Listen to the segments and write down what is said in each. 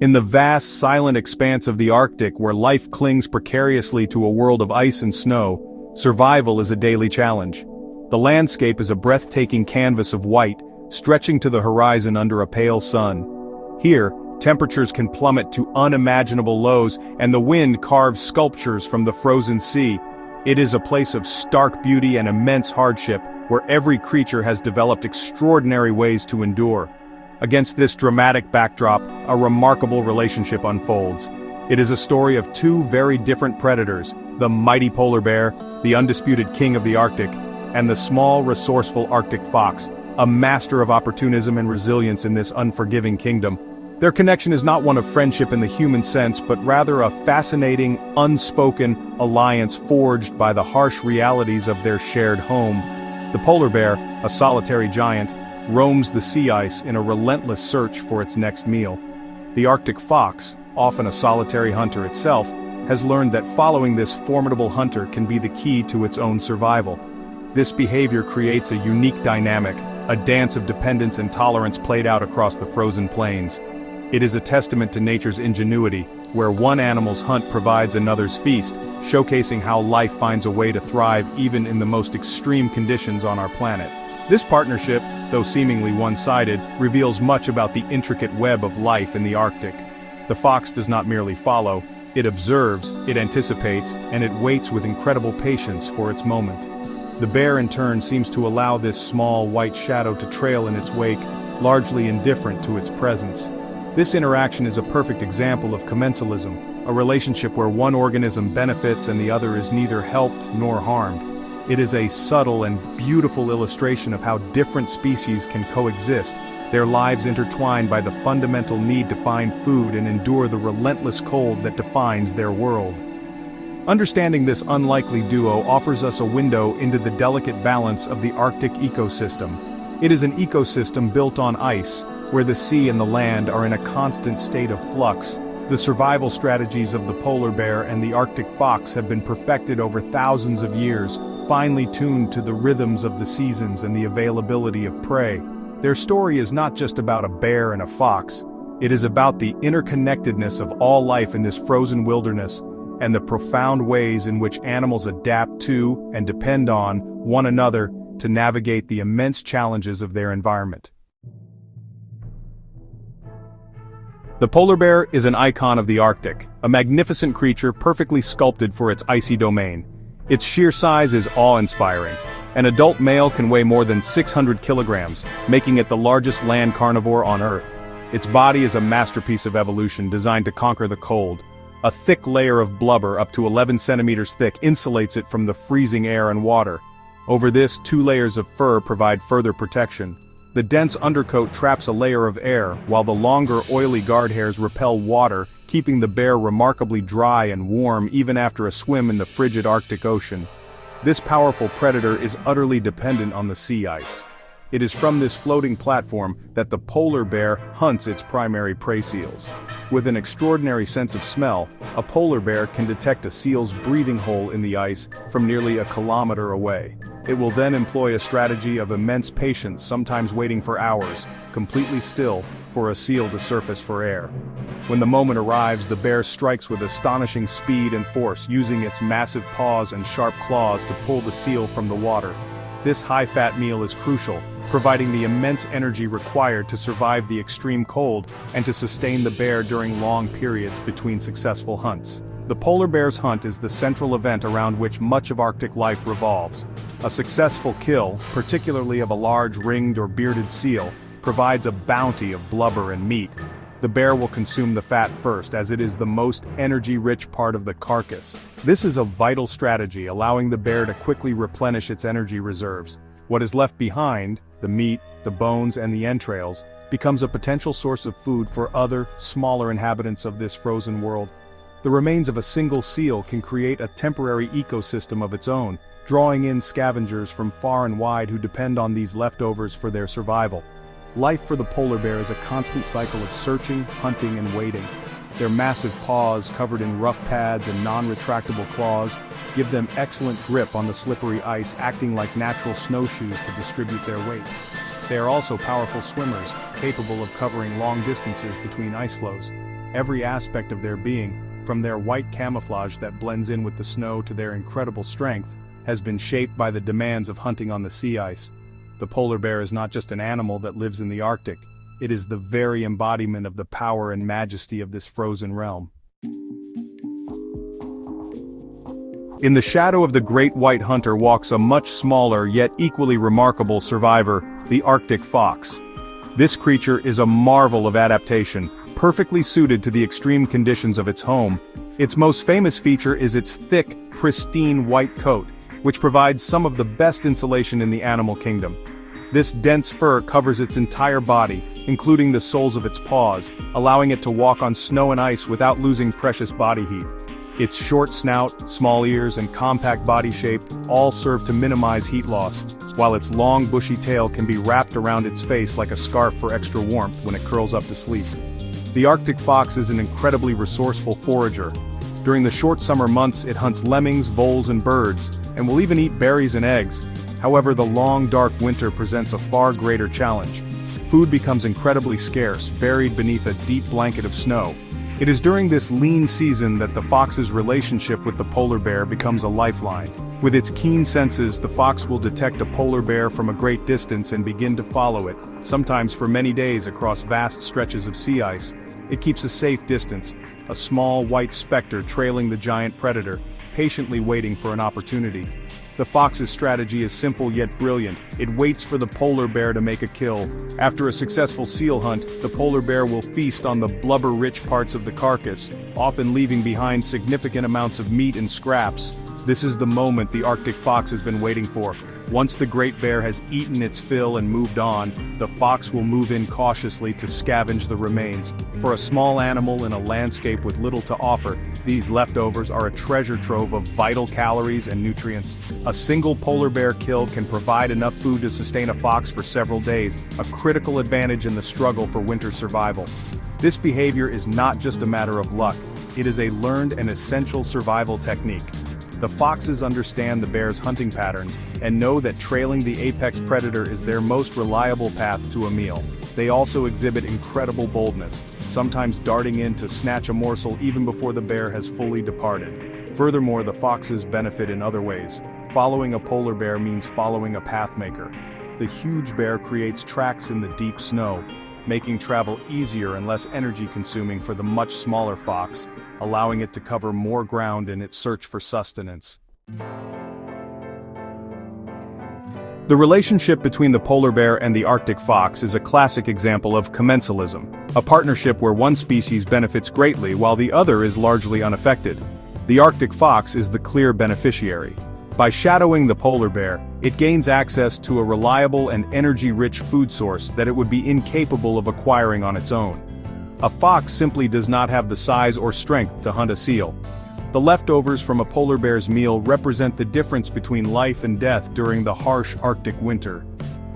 In the vast, silent expanse of the Arctic where life clings precariously to a world of ice and snow, survival is a daily challenge. The landscape is a breathtaking canvas of white, stretching to the horizon under a pale sun. Here, temperatures can plummet to unimaginable lows, and the wind carves sculptures from the frozen sea. It is a place of stark beauty and immense hardship, where every creature has developed extraordinary ways to endure. Against this dramatic backdrop, a remarkable relationship unfolds. It is a story of two very different predators, the mighty polar bear, the undisputed king of the Arctic, and the small, resourceful Arctic fox, a master of opportunism and resilience in this unforgiving kingdom. Their connection is not one of friendship in the human sense, but rather a fascinating, unspoken alliance forged by the harsh realities of their shared home. The polar bear, a solitary giant, roams the sea ice in a relentless search for its next meal. The Arctic fox, often a solitary hunter itself, has learned that following this formidable hunter can be the key to its own survival. This behavior creates a unique dynamic, a dance of dependence and tolerance played out across the frozen plains. It is a testament to nature's ingenuity, where one animal's hunt provides another's feast, showcasing how life finds a way to thrive even in the most extreme conditions on our planet. This partnership, though seemingly one-sided, reveals much about the intricate web of life in the Arctic. The fox does not merely follow, it observes, it anticipates, and it waits with incredible patience for its moment. The bear in turn seems to allow this small white shadow to trail in its wake, largely indifferent to its presence. This interaction is a perfect example of commensalism, a relationship where one organism benefits and the other is neither helped nor harmed. It is a subtle and beautiful illustration of how different species can coexist, their lives intertwined by the fundamental need to find food and endure the relentless cold that defines their world. Understanding this unlikely duo offers us a window into the delicate balance of the Arctic ecosystem. It is an ecosystem built on ice, where the sea and the land are in a constant state of flux. The survival strategies of the polar bear and the Arctic fox have been perfected over thousands of years, finely tuned to the rhythms of the seasons and the availability of prey. Their story is not just about a bear and a fox. It is about the interconnectedness of all life in this frozen wilderness, and the profound ways in which animals adapt to and depend on one another to navigate the immense challenges of their environment. The polar bear is an icon of the Arctic, a magnificent creature perfectly sculpted for its icy domain. Its sheer size is awe-inspiring. An adult male can weigh more than 600 kilograms, making it the largest land carnivore on Earth. Its body is a masterpiece of evolution designed to conquer the cold. A thick layer of blubber up to 11 centimeters thick insulates it from the freezing air and water. Over this, 2 layers of fur provide further protection. The dense undercoat traps a layer of air, while the longer, oily guard hairs repel water, keeping the bear remarkably dry and warm even after a swim in the frigid Arctic Ocean. This powerful predator is utterly dependent on the sea ice. It is from this floating platform that the polar bear hunts its primary prey seals. With an extraordinary sense of smell, a polar bear can detect a seal's breathing hole in the ice from nearly a kilometer away. It will then employ a strategy of immense patience, sometimes waiting for hours, completely still, for a seal to surface for air. When the moment arrives, the bear strikes with astonishing speed and force, using its massive paws and sharp claws to pull the seal from the water. This high-fat meal is crucial, providing the immense energy required to survive the extreme cold and to sustain the bear during long periods between successful hunts. The polar bear's hunt is the central event around which much of Arctic life revolves. A successful kill, particularly of a large ringed or bearded seal, provides a bounty of blubber and meat. The bear will consume the fat first, as it is the most energy-rich part of the carcass. This is a vital strategy, allowing the bear to quickly replenish its energy reserves. What is left behind, the meat, the bones, and the entrails, becomes a potential source of food for other, smaller inhabitants of this frozen world. The remains of a single seal can create a temporary ecosystem of its own, drawing in scavengers from far and wide who depend on these leftovers for their survival. Life for the polar bear is a constant cycle of searching, hunting, and waiting. Their massive paws, covered in rough pads and non-retractable claws, give them excellent grip on the slippery ice, acting like natural snowshoes to distribute their weight. They are also powerful swimmers, capable of covering long distances between ice floes. Every aspect of their being, from their white camouflage that blends in with the snow to their incredible strength, has been shaped by the demands of hunting on the sea ice. The polar bear is not just an animal that lives in the Arctic, it is the very embodiment of the power and majesty of this frozen realm. In the shadow of the great white hunter walks a much smaller yet equally remarkable survivor, the Arctic fox. This creature is a marvel of adaptation, perfectly suited to the extreme conditions of its home. Its most famous feature is its thick, pristine white coat, which provides some of the best insulation in the animal kingdom. This dense fur covers its entire body, including the soles of its paws, allowing it to walk on snow and ice without losing precious body heat. Its short snout, small ears, and compact body shape all serve to minimize heat loss, while its long bushy tail can be wrapped around its face like a scarf for extra warmth when it curls up to sleep. The Arctic fox is an incredibly resourceful forager. During the short summer months it hunts lemmings, voles, and birds, and will even eat berries and eggs. However, the long dark winter presents a far greater challenge. Food becomes incredibly scarce, buried beneath a deep blanket of snow. It is during this lean season that the fox's relationship with the polar bear becomes a lifeline. With its keen senses, the fox will detect a polar bear from a great distance and begin to follow it, sometimes for many days across vast stretches of sea ice. It keeps a safe distance, a small white specter trailing the giant predator, patiently waiting for an opportunity. The fox's strategy is simple yet brilliant. It waits for the polar bear to make a kill. After a successful seal hunt, the polar bear will feast on the blubber-rich parts of the carcass, often leaving behind significant amounts of meat and scraps. This is the moment the Arctic fox has been waiting for. Once the great bear has eaten its fill and moved on, the fox will move in cautiously to scavenge the remains. For a small animal in a landscape with little to offer, these leftovers are a treasure trove of vital calories and nutrients. A single polar bear kill can provide enough food to sustain a fox for several days, a critical advantage in the struggle for winter survival. This behavior is not just a matter of luck, it is a learned and essential survival technique. The foxes understand the bear's hunting patterns and know that trailing the apex predator is their most reliable path to a meal. They also exhibit incredible boldness, sometimes darting in to snatch a morsel even before the bear has fully departed. Furthermore, the foxes benefit in other ways. Following a polar bear means following a pathmaker. The huge bear creates tracks in the deep snow, making travel easier and less energy-consuming for the much smaller fox, allowing it to cover more ground in its search for sustenance. The relationship between the polar bear and the Arctic fox is a classic example of commensalism, a partnership where one species benefits greatly while the other is largely unaffected. The Arctic fox is the clear beneficiary. By shadowing the polar bear, it gains access to a reliable and energy-rich food source that it would be incapable of acquiring on its own. A fox simply does not have the size or strength to hunt a seal. The leftovers from a polar bear's meal represent the difference between life and death during the harsh Arctic winter,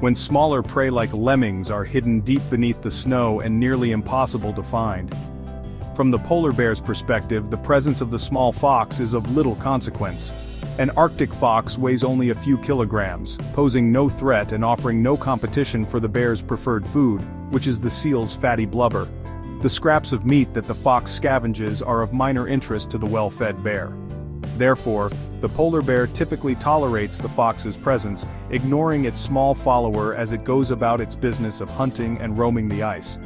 when smaller prey like lemmings are hidden deep beneath the snow and nearly impossible to find. From the polar bear's perspective, the presence of the small fox is of little consequence. An Arctic fox weighs only a few kilograms, posing no threat and offering no competition for the bear's preferred food, which is the seal's fatty blubber. The scraps of meat that the fox scavenges are of minor interest to the well-fed bear. Therefore, the polar bear typically tolerates the fox's presence, ignoring its small follower as it goes about its business of hunting and roaming the ice.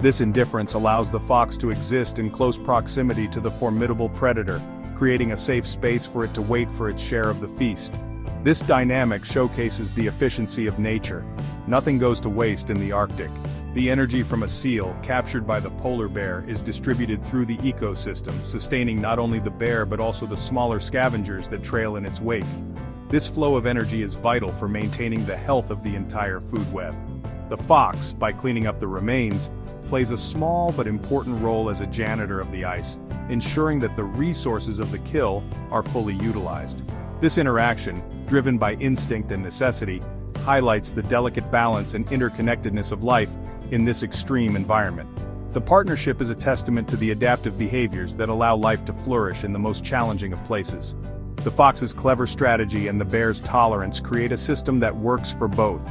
This indifference allows the fox to exist in close proximity to the formidable predator, creating a safe space for it to wait for its share of the feast. This dynamic showcases the efficiency of nature. Nothing goes to waste in the Arctic. The energy from a seal, captured by the polar bear, is distributed through the ecosystem, sustaining not only the bear but also the smaller scavengers that trail in its wake. This flow of energy is vital for maintaining the health of the entire food web. The fox, by cleaning up the remains, plays a small but important role as a janitor of the ice, ensuring that the resources of the kill are fully utilized. This interaction, driven by instinct and necessity, highlights the delicate balance and interconnectedness of life in this extreme environment. The partnership is a testament to the adaptive behaviors that allow life to flourish in the most challenging of places. The fox's clever strategy and the bear's tolerance create a system that works for both.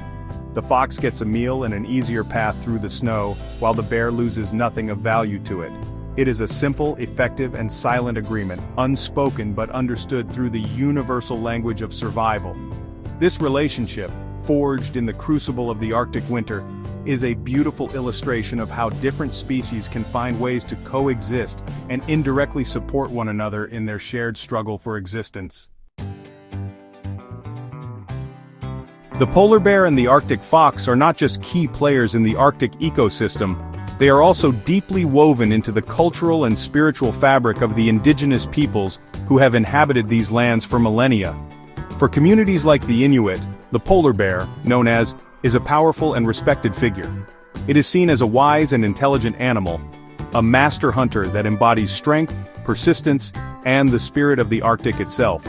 The fox gets a meal and an easier path through the snow, while the bear loses nothing of value to it. It is a simple, effective, and silent agreement, unspoken but understood through the universal language of survival. This relationship, forged in the crucible of the Arctic winter, is a beautiful illustration of how different species can find ways to coexist and indirectly support one another in their shared struggle for existence. The polar bear and the Arctic fox are not just key players in the Arctic ecosystem, they are also deeply woven into the cultural and spiritual fabric of the indigenous peoples who have inhabited these lands for millennia. For communities like the Inuit, the polar bear, known as, is a powerful and respected figure. It is seen as a wise and intelligent animal, a master hunter that embodies strength, persistence, and the spirit of the Arctic itself.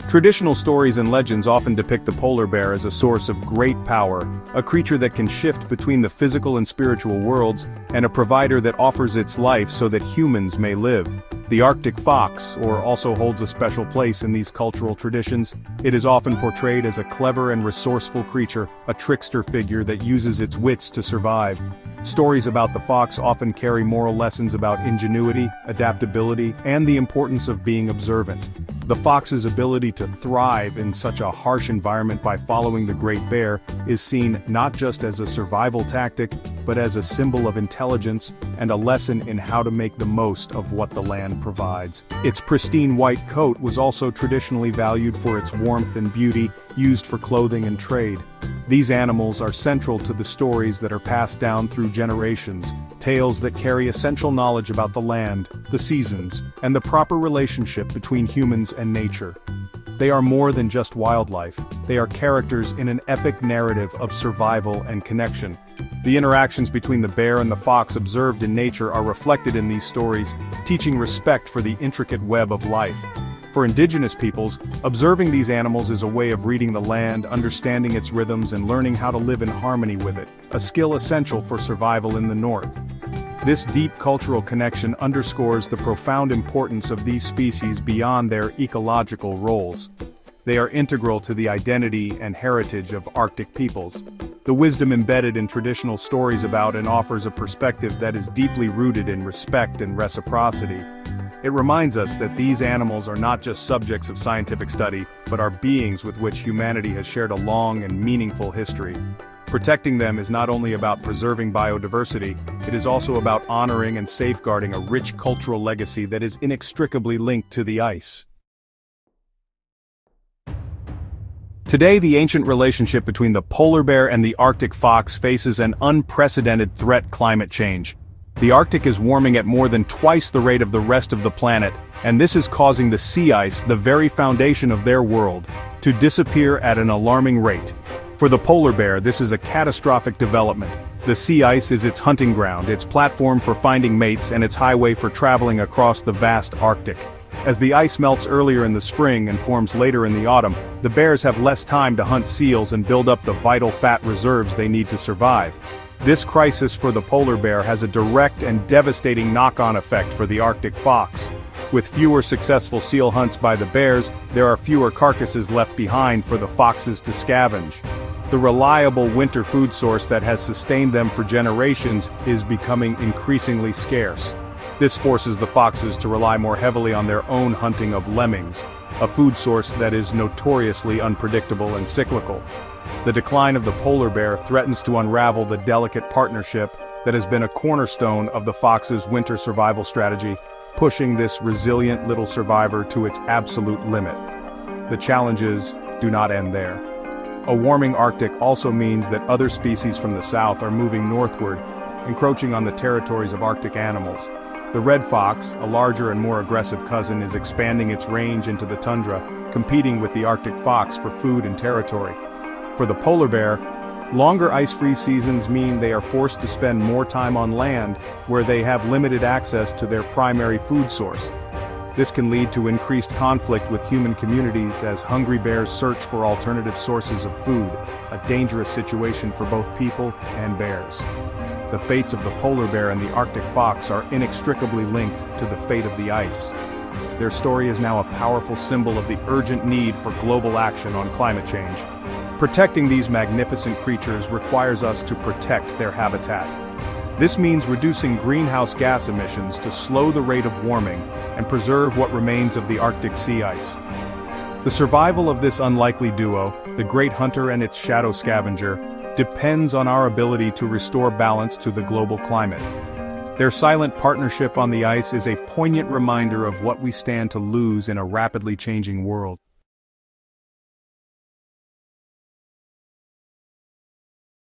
Traditional stories and legends often depict the polar bear as a source of great power, a creature that can shift between the physical and spiritual worlds, and a provider that offers its life so that humans may live. The Arctic fox, also holds a special place in these cultural traditions. It is often portrayed as a clever and resourceful creature, a trickster figure that uses its wits to survive. Stories about the fox often carry moral lessons about ingenuity, adaptability, and the importance of being observant. The fox's ability to thrive in such a harsh environment by following the great bear is seen not just as a survival tactic, but as a symbol of intelligence and a lesson in how to make the most of what the land provides. Its pristine white coat was also traditionally valued for its warmth and beauty, used for clothing and trade. These animals are central to the stories that are passed down through generations, tales that carry essential knowledge about the land, the seasons, and the proper relationship between humans and nature. They are more than just wildlife, they are characters in an epic narrative of survival and connection. The interactions between the bear and the fox observed in nature are reflected in these stories, teaching respect for the intricate web of life. For indigenous peoples, observing these animals is a way of reading the land, understanding its rhythms, and learning how to live in harmony with it, a skill essential for survival in the north. This deep cultural connection underscores the profound importance of these species beyond their ecological roles. They are integral to the identity and heritage of Arctic peoples. The wisdom embedded in traditional stories about and offers a perspective that is deeply rooted in respect and reciprocity. It reminds us that these animals are not just subjects of scientific study, but are beings with which humanity has shared a long and meaningful history. Protecting them is not only about preserving biodiversity, it is also about honoring and safeguarding a rich cultural legacy that is inextricably linked to the ice. Today, the ancient relationship between the polar bear and the Arctic fox faces an unprecedented threat: climate change. The Arctic is warming at more than twice the rate of the rest of the planet, and this is causing the sea ice, the very foundation of their world, to disappear at an alarming rate. For the polar bear, this is a catastrophic development. The sea ice is its hunting ground, its platform for finding mates, and its highway for traveling across the vast Arctic. As the ice melts earlier in the spring and forms later in the autumn, the bears have less time to hunt seals and build up the vital fat reserves they need to survive. This crisis for the polar bear has a direct and devastating knock-on effect for the Arctic fox. With fewer successful seal hunts by the bears, there are fewer carcasses left behind for the foxes to scavenge. The reliable winter food source that has sustained them for generations is becoming increasingly scarce. This forces the foxes to rely more heavily on their own hunting of lemmings, a food source that is notoriously unpredictable and cyclical. The decline of the polar bear threatens to unravel the delicate partnership that has been a cornerstone of the fox's winter survival strategy, pushing this resilient little survivor to its absolute limit. The challenges do not end there. A warming Arctic also means that other species from the south are moving northward, encroaching on the territories of Arctic animals. The red fox, a larger and more aggressive cousin, is expanding its range into the tundra, competing with the Arctic fox for food and territory. For the polar bear, longer ice-free seasons mean they are forced to spend more time on land, where they have limited access to their primary food source. This can lead to increased conflict with human communities as hungry bears search for alternative sources of food, a dangerous situation for both people and bears. The fates of the polar bear and the Arctic fox are inextricably linked to the fate of the ice. Their story is now a powerful symbol of the urgent need for global action on climate change. Protecting these magnificent creatures requires us to protect their habitat. This means reducing greenhouse gas emissions to slow the rate of warming and preserve what remains of the Arctic sea ice. The survival of this unlikely duo, the great hunter and its shadow scavenger, depends on our ability to restore balance to the global climate. Their silent partnership on the ice is a poignant reminder of what we stand to lose in a rapidly changing world.